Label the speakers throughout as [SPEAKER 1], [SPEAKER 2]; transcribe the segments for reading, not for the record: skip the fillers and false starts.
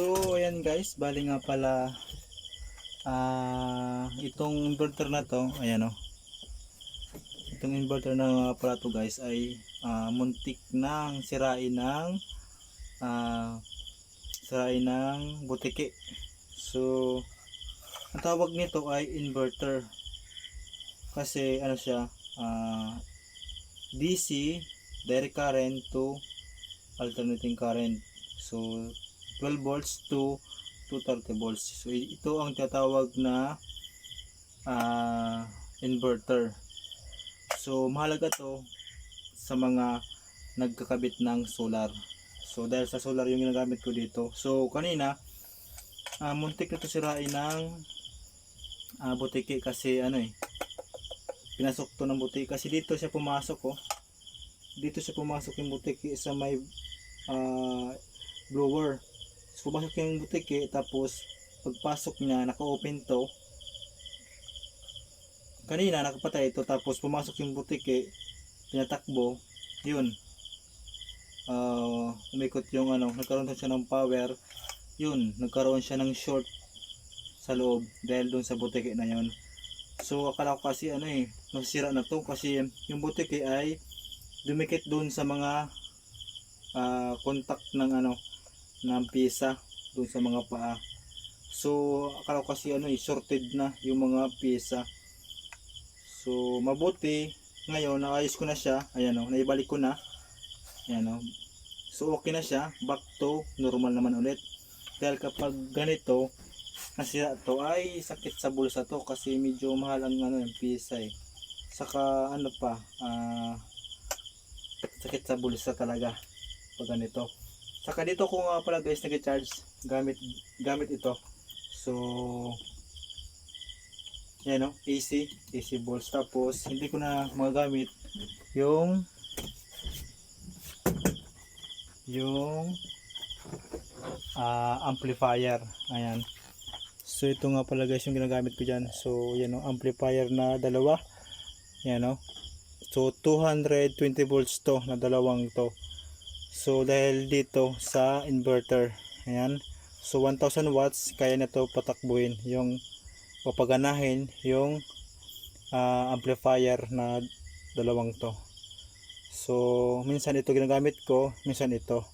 [SPEAKER 1] So ayan guys, bali nga pala itong inverter na to, ayan o. Itong inverter na nga pala to guys ay muntik nang sirain ng butiki. So ang tawag nito ay inverter kasi ano siya, DC, direct current to alternating current. So 12 volts to 230 volts. So ito ang tinatawag na inverter. So mahalaga to sa mga nagkakabit ng solar. So dahil sa solar yung ginagamit ko dito. So kanina muntik na to sirain ng butiki kasi pinasok to ng butiki kasi dito siya pumasok dito siya pumasok yung butiki sa may blower. So pumasok yung butiki, tapos pagpasok niya naka-open to, kanina nakapatay ito, tapos pumasok yung butiki, pinatakbo yun, umikot yung nagkaroon siya ng power, yun, nagkaroon siya ng short sa loob dahil doon sa butiki na yun. So akala ko kasi nasira na to kasi yung butiki ay dumikit doon sa mga contact ng ng piyesa doon sa mga paa. So akala ko kasi shorted na yung mga piyesa. So mabuti ngayon naayos ko na siya, ayan naibalik ko na, ayan so okay na siya, back to normal naman ulit. Dahil kapag ganito nasira to ay sakit sa bulsa to kasi medyo mahal ang yung piyesa saka sakit sa bulsa talaga pag ganito. Saka dito ko nga pala guys nag-charge gamit ito. So yan AC volts, tapos hindi ko na magagamit yung amplifier. Ayan. So ito nga pala guys yung ginagamit ko diyan. So yan amplifier na dalawa. Yan So 220 volts to na dalawang to. So dahil dito sa inverter, ayan, so 1000 watts kaya na to patakbuhin yung papaganahin yung amplifier na dalawang to. So minsan ito ginagamit ko, minsan ito.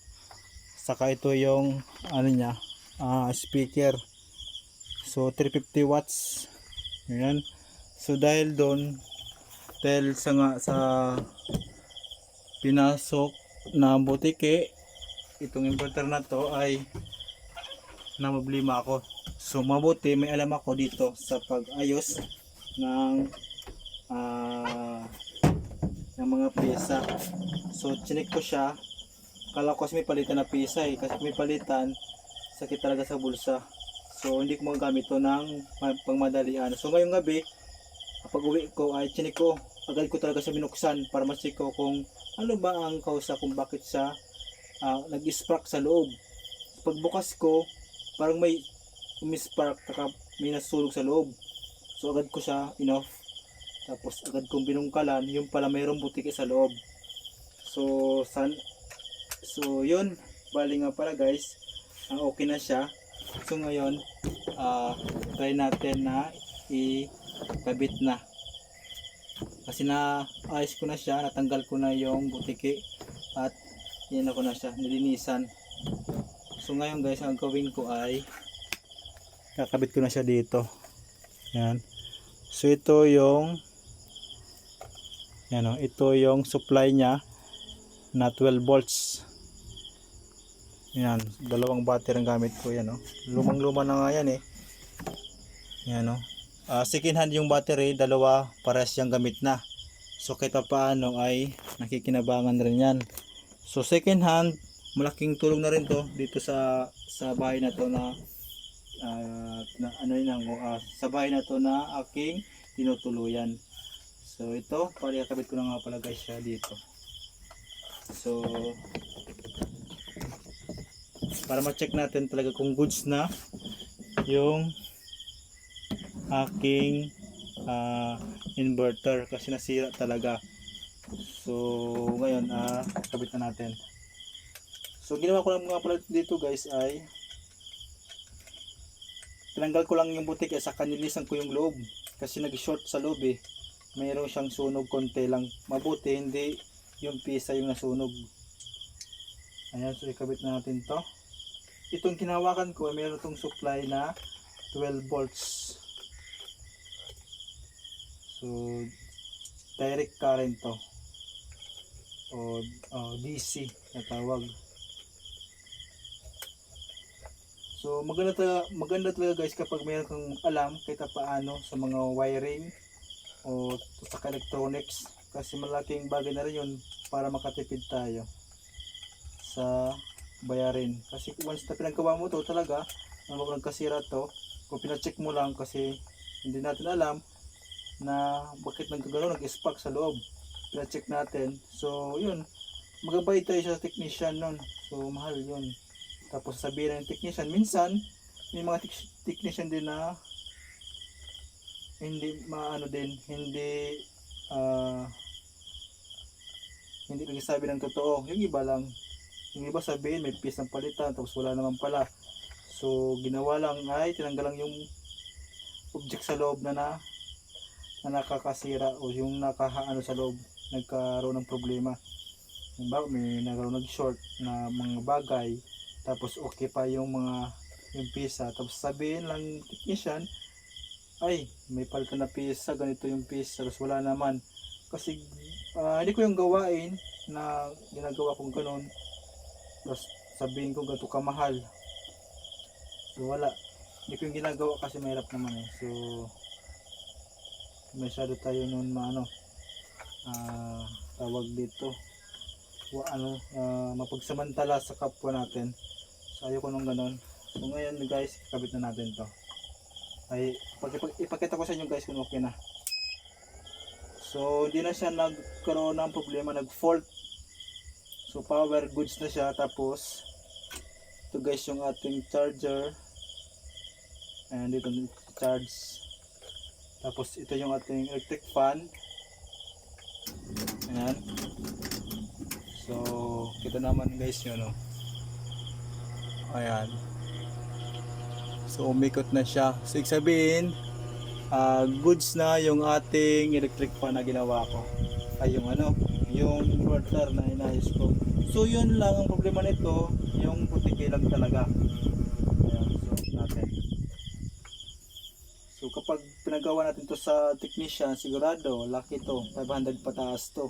[SPEAKER 1] Saka ito yung niya, speaker. So 350 watts. Ayan. So dahil sa pinasok na butiki, itong inverter na to ay namblema ako. So mabuti may alam ako dito sa pag-ayos ng mga piyesa. So chinek ko siya, kala ko kasi may palitan na piyesa kasi may palitan sakit talaga sa bulsa. So hindi ko magagamit to ng pangmadalian. So ngayong gabi kapag uwi ko ay chinek ko, agad ko talaga sa binuksan para ma-check ko kung ano ba ang kausa kung bakit siya nag-spark sa loob. Pagbukas ko parang may umispark, may nasulog sa loob. So agad ko siya inoff, tapos agad kong binungkalan, yung pala mayroong butiki sa loob. So yun, bali nga pala guys, okay na siya. So ngayon try natin na ikabit na kasi ayos ko na siya, natanggal ko na yung butiki at yan ako na siya, nilinisan. So ngayon guys, ang gawin ko ay kakabit ko na siya dito. Yan. So ito yung ito yung supply niya na 12 volts. Yan, dalawang battery ang gamit ko. Yan lumang-luma na nga yan Yan second hand yung battery, dalawa parehas yung gamit na. So kahit paano ay nakikinabangan rin yan. So second hand, malaking tulong na rin to dito sa bahay na to sa bahay na to na aking tinutuluyan. So ito, kakabit ko na nga pala guys siya dito. So para ma-check natin talaga kung goods na yung aking inverter kasi nasira talaga. So ngayon kabit na natin. So ginawa ko lang nga pala dito guys ay tinanggal ko lang yung butik sa kanilisan ko yung loob kasi nag-short sa loob eh. Mayroon siyang sunog konti lang. Mabuti hindi yung pisa yung nasunog. Ayan, so ikabit na natin to. Itong kinahawakan ko, mayroon itong supply na 12 volts. So, direct current to. O DC na tawag. So, maganda talaga guys kapag mayroon kang alam kahit paano sa mga wiring o sa electronics. Kasi malaking bagay na rin yun para makatipid tayo sa bayarin. Kasi once na pinagawa mo to talaga, na nagkasira to, kung pinacheck mo lang kasi hindi natin alam na bakit nagkagalaw, nag-spark sa loob. Pinacheck natin. So, yun. Magabay tayo sa technician nun. So, mahal yun. Tapos sabihin ng technician, minsan, may mga technician din na hindi maano din, hindi nagsasabi ng totoo. Yung iba lang, yung iba sabihin may piece ng palitan tapos wala naman pala. So ginawa lang ay tinanggal lang yung object sa loob na nakakasira o yung nakahaano sa loob, nagkaroon ng problema. May nagkaroon ng short na mga bagay tapos okay pa yung pisa, tapos sabihin lang technician ay may palitan na pisa, ganito yung pisa, tapos wala naman kasi hindi ko yung gawain na ginagawa kong ganun. Tapos sabihin ko gato kamahal. So wala. Hindi ko yung ginagawa kasi mahirap naman eh. So masyado tayo nun tawag dito. Mapagsamantala sa kapwa natin. So ayoko nung ganun. So ngayon guys, kabit na natin to. Ay ipakita ko sa inyo guys kung okay na. So hindi na siya nagkaroon ng problema, nag-fault. So power goods na siya. Tapos ito guys yung ating charger, and dito charge. Tapos ito yung ating electric fan. Ayan. So kita naman guys yun, no? Ayan. So umikot na siya. So ibig sabihin goods na yung ating electric fan na ginawa ko. Ay yung yung inverter na inayos ko. So yun lang ang problema nito, yung putiki lang talaga. Ayan, so natin. So kapag pinagawa natin to sa technician, sigurado laki to, 500 pataas to.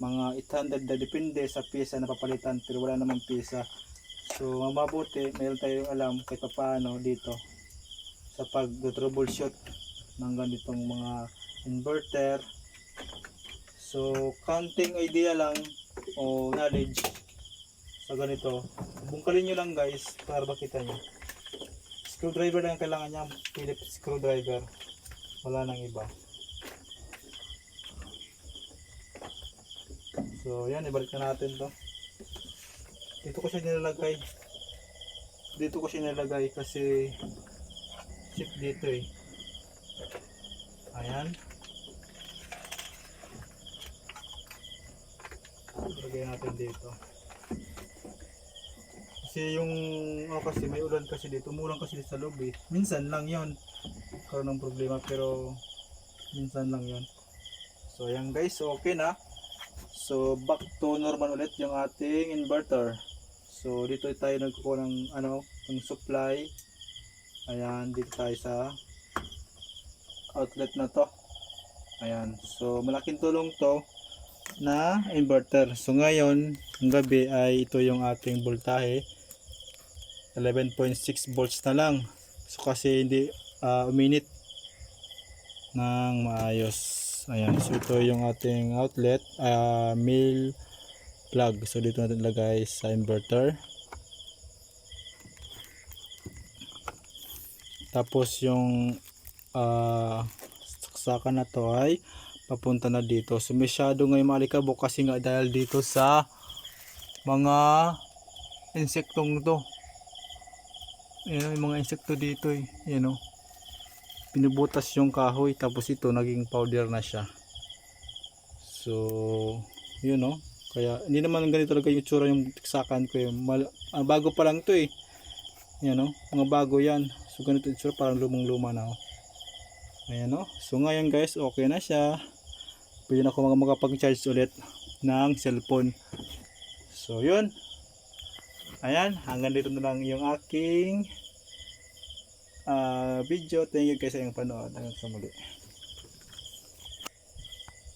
[SPEAKER 1] Mga 800 na depende sa piyesa na papalitan, pero wala namang piyesa. So mabuti, mayroon tayong alam kahit paano dito sa pag-troubleshoot ng ganitong mga inverter. So counting idea lang o knowledge sa ganito, bungkalin nyo lang guys para makita nyo. Screwdriver lang kailangan niya, Phillips screwdriver, wala nang iba. So yan, ibalik na natin to. Dito ko siya nilalagay kasi chip dito eh. Ayan, lagay natin dito kasi yung kasi may ulan kasi dito, umulan kasi dito sa loob eh. Minsan lang yon karoon ng problema, pero minsan lang yon. So ayan guys, so okay na. So back to normal ulit yung ating inverter. So dito tayo nagkukuha ng ng supply. Ayan, dito tayo sa outlet na to. Ayan, so malaking tulong to na inverter. So ngayon, ng gabi ay ito yung ating voltahe, 11.6 volts na lang. So kasi hindi uminit ng maayos. Ayan, so ito yung ating outlet, male plug. So dito natin ilagay sa inverter. Tapos yung saksakan na to ay papunta na dito. So masyado ngayon maalikabok kasi nga dahil dito sa mga insektong to. Ayan, yung mga insekto dito eh. Ayan, pinubutas yung kahoy, tapos ito naging powder na siya. So yun, kaya hindi naman ganito talaga yung tsura yung tiksakan ko eh. Bago pa lang to eh. Yan, mga bago yan. So ganito yung itsura, parang lumang luma na oh. Ayan oh. So ngayon guys, okay na siya. Pwede na ako makapag-charge ulit ng cellphone. So yun. Ayan, hanggang dito na lang yung aking video. Thank you guys sa inyong panood. Hanggang sa muli.